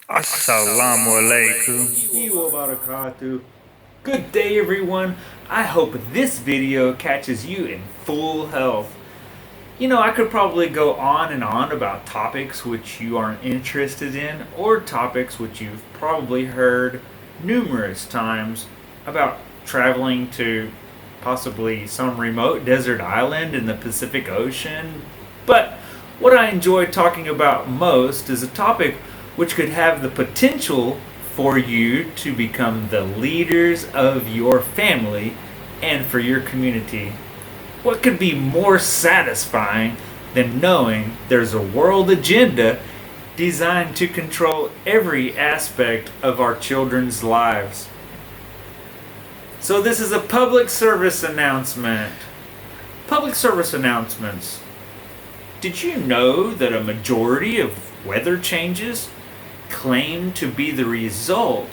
Assalamu alaikum. Barakatuh. Good day, everyone. I hope this video catches you in full health. I could probably go on and on about topics which you aren't interested in, or topics which you've probably heard numerous times about traveling to possibly some remote desert island in the Pacific Ocean. But what I enjoy talking about most is a topic which could have the potential for you to become the leaders of your family and for your community. What could be more satisfying than knowing there's a world agenda designed to control every aspect of our children's lives? So, this is a public service announcement. Public service announcements. Did you know that a majority of weather changes claimed to be the result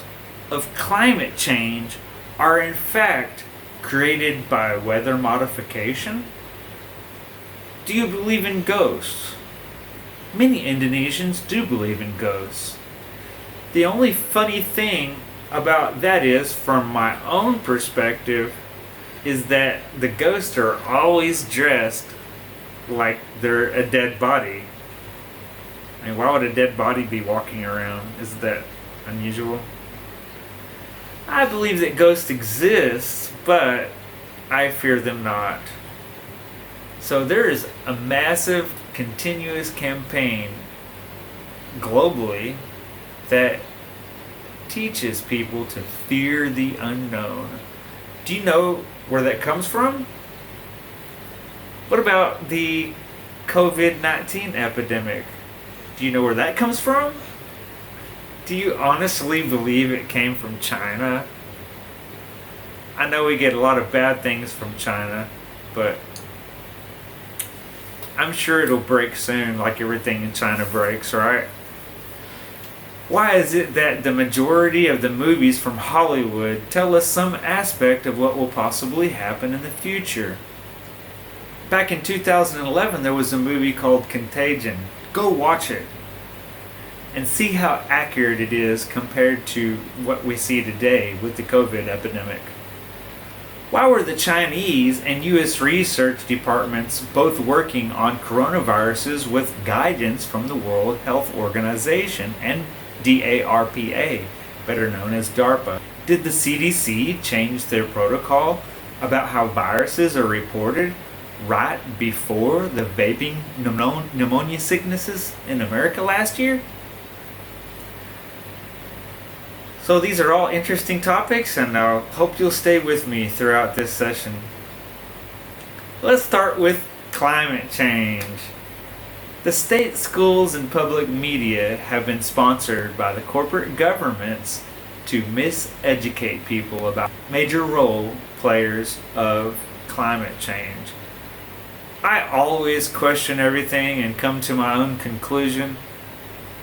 of climate change are in fact created by weather modification? Do you believe in ghosts? Many Indonesians do believe in ghosts. The only funny thing about that is, from my own perspective, is that the ghosts are always dressed like they're a dead body. I mean, why would a dead body be walking around? Is that unusual? I believe that ghosts exist, but I fear them not. So there is a massive, continuous campaign globally that teaches people to fear the unknown. Do you know where that comes from? What about the COVID-19 epidemic? Do you know where that comes from? Do you honestly believe it came from China? I know we get a lot of bad things from China, but I'm sure it'll break soon, like everything in China breaks, right? Why is it that the majority of the movies from Hollywood tell us some aspect of what will possibly happen in the future? Back in 2011, there was a movie called Contagion. Go watch it and see how accurate it is compared to what we see today with the COVID epidemic. Why were the Chinese and US research departments both working on coronaviruses with guidance from the World Health Organization and DARPA, better known as DARPA? Did the CDC change their protocol about how viruses are reported right before the vaping pneumonia sicknesses in America last year? So these are all interesting topics, and I hope you'll stay with me throughout this session. Let's start with climate change. The state schools and public media have been sponsored by the corporate governments to miseducate people about major role players of climate change. I always question everything and come to my own conclusion.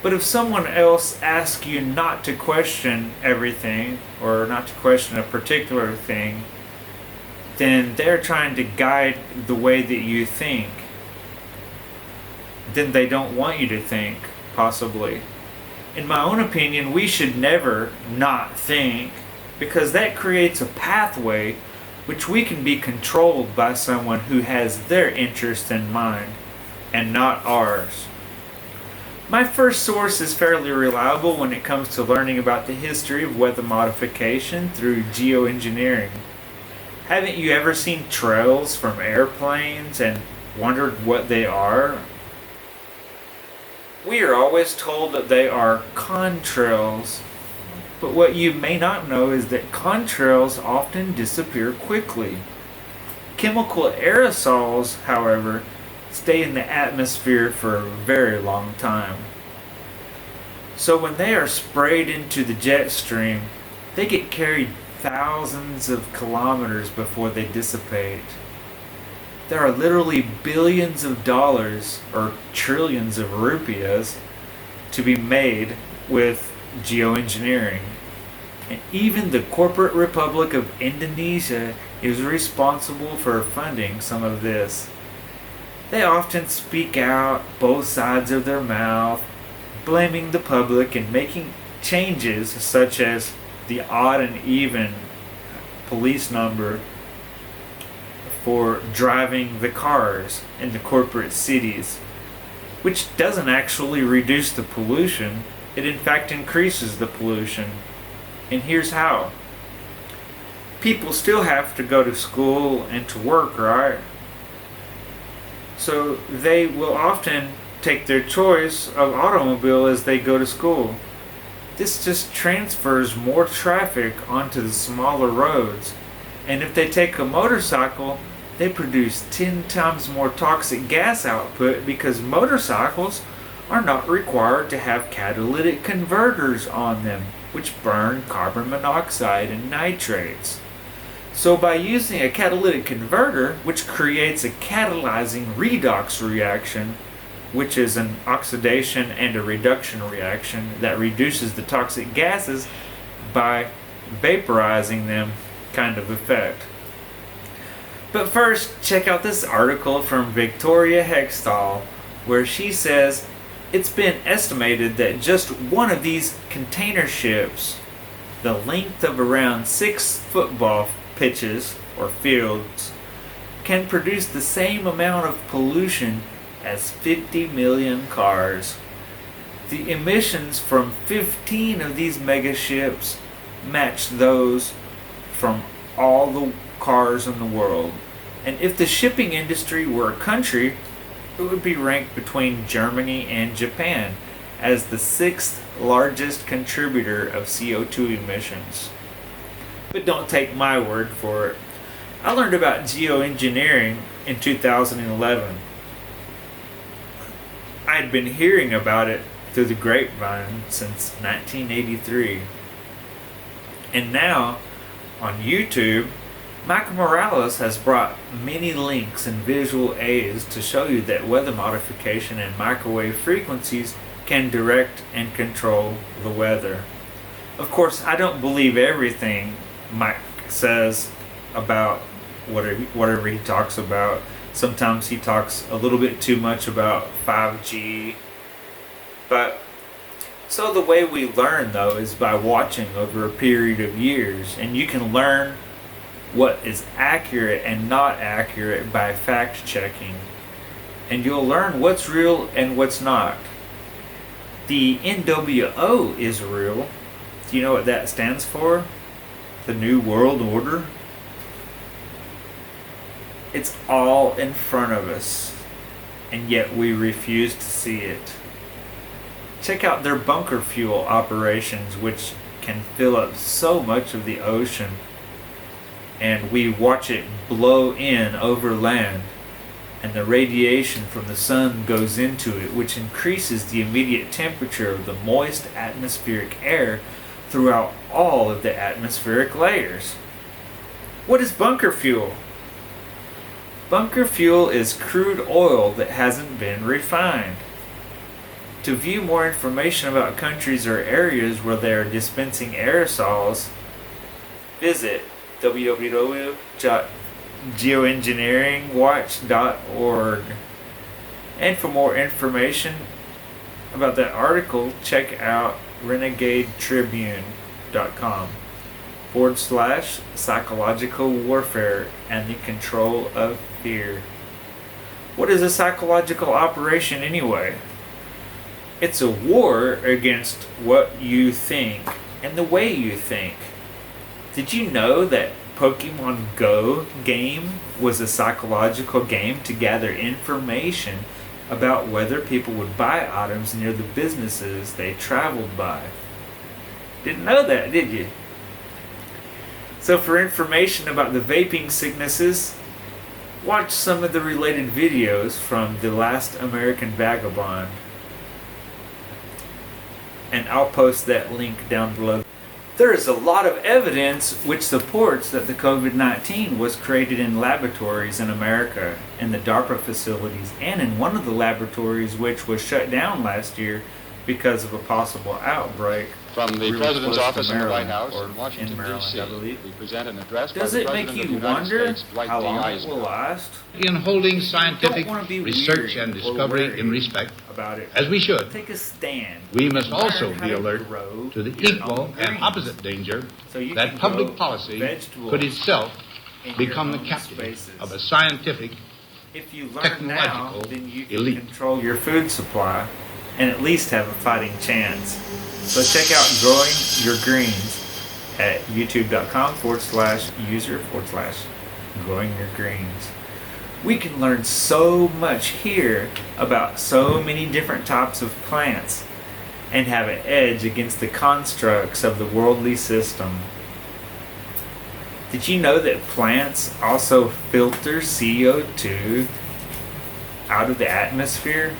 But if someone else asks you not to question everything, or not to question a particular thing, then they're trying to guide the way that you think. Then they don't want you to think, possibly. In my own opinion, we should never not think, because that creates a pathway which we can be controlled by someone who has their interest in mind, and not ours. My first source is fairly reliable when it comes to learning about the history of weather modification through geoengineering. Haven't you ever seen trails from airplanes and wondered what they are? We are always told that they are contrails, but what you may not know is that contrails often disappear quickly. Chemical aerosols, however, stay in the atmosphere for a very long time. So when they are sprayed into the jet stream, they get carried thousands of kilometers before they dissipate. There are literally billions of dollars, or trillions of rupiahs, to be made with geoengineering. And even the corporate Republic of Indonesia is responsible for funding some of this. They often speak out both sides of their mouth, blaming the public and making changes such as the odd and even police number for driving the cars in the corporate cities, which doesn't actually reduce the pollution, it in fact increases the pollution. And here's how. People still have to go to school and to work, right? So they will often take their choice of automobile as they go to school. This just transfers more traffic onto the smaller roads. And if they take a motorcycle, they produce 10 times more toxic gas output because motorcycles are not required to have catalytic converters on them, which burn carbon monoxide and nitrates. So by using a catalytic converter, which creates a catalyzing redox reaction, which is an oxidation and a reduction reaction that reduces the toxic gases by vaporizing them kind of effect. But first, check out this article from Victoria Hextall, where she says it's been estimated that just one of these container ships, the length of around 6 football pitches or fields, can produce the same amount of pollution as 50 million cars. The emissions from 15 of these mega ships match those from all the cars in the world. And if the shipping industry were a country, it would be ranked between Germany and Japan as the 6th largest contributor of CO2 emissions. But don't take my word for it. I learned about geoengineering in 2011. I had been hearing about it through the grapevine since 1983. And now, on YouTube, Michael Morales has brought many links and visual aids to show you that weather modification and microwave frequencies can direct and control the weather. Of course, I don't believe everything Mike says about whatever he talks about. Sometimes he talks a little bit too much about 5G. But so the way we learn, though, is by watching over a period of years. And you can learn what is accurate and not accurate by fact checking. And you'll learn what's real and what's not. The NWO is real. Do you know what that stands for? The New World Order? It's all in front of us, and yet we refuse to see it. Check out their bunker fuel operations, which can fill up so much of the ocean, and we watch it blow in over land, and the radiation from the sun goes into it, which increases the immediate temperature of the moist atmospheric air throughout all of the atmospheric layers. What is bunker fuel? Bunker fuel is crude oil that hasn't been refined. To view more information about countries or areas where they are dispensing aerosols, visit www.geoengineeringwatch.org. And for more information about that article, check out renegadetribune.com/psychological warfare and the control of fear. What is a psychological operation anyway? It's a war against what you think and the way you think. Did you know that Pokemon Go game was a psychological game to gather information about whether people would buy items near the businesses they traveled by? Didn't know that, did you? So for information about the vaping sicknesses, watch some of the related videos from The Last American Vagabond. And I'll post that link down below. There is a lot of evidence which supports that the COVID-19 was created in laboratories in America, in the DARPA facilities, and in one of the laboratories which was shut down last year because of a possible outbreak. From the really President's close to office in the White Maryland, House or in Washington, Maryland, D.C., I believe. we present an address Does by the it make President of you the United wonder States, Dwight how D. long it will Eisenhower. last? In holding scientific wanna be research weird and or discovery worried in respect, about it. as we should, Take a stand. we must and learn also how be to alert grow to the your equal own and greens. opposite danger So you that can public grow policy vegetables could itself in your become the own captive spaces. of a scientific If you learn now, technological then you can elite. control your food supply and at least have a fighting chance. So check out Growing Your Greens at youtube.com/user/growing your greens. We can learn so much here about so many different types of plants and have an edge against the constructs of the worldly system. Did you know that plants also filter CO2 out of the atmosphere?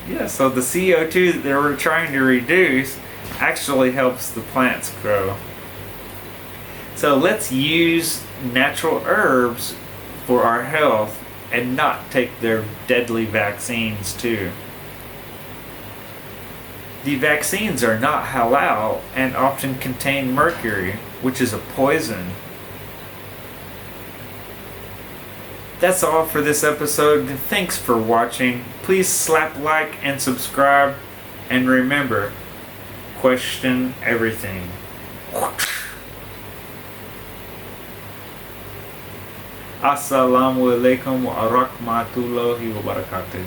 Yeah, so the CO2 that they were trying to reduce actually helps the plants grow. So let's use natural herbs for our health and not take their deadly vaccines too. The vaccines are not halal and often contain mercury, which is a poison. That's all for this episode. Thanks for watching. Please slap like and subscribe. And remember, question everything. Assalamu alaikum wa rahmatullahi wa barakatuh.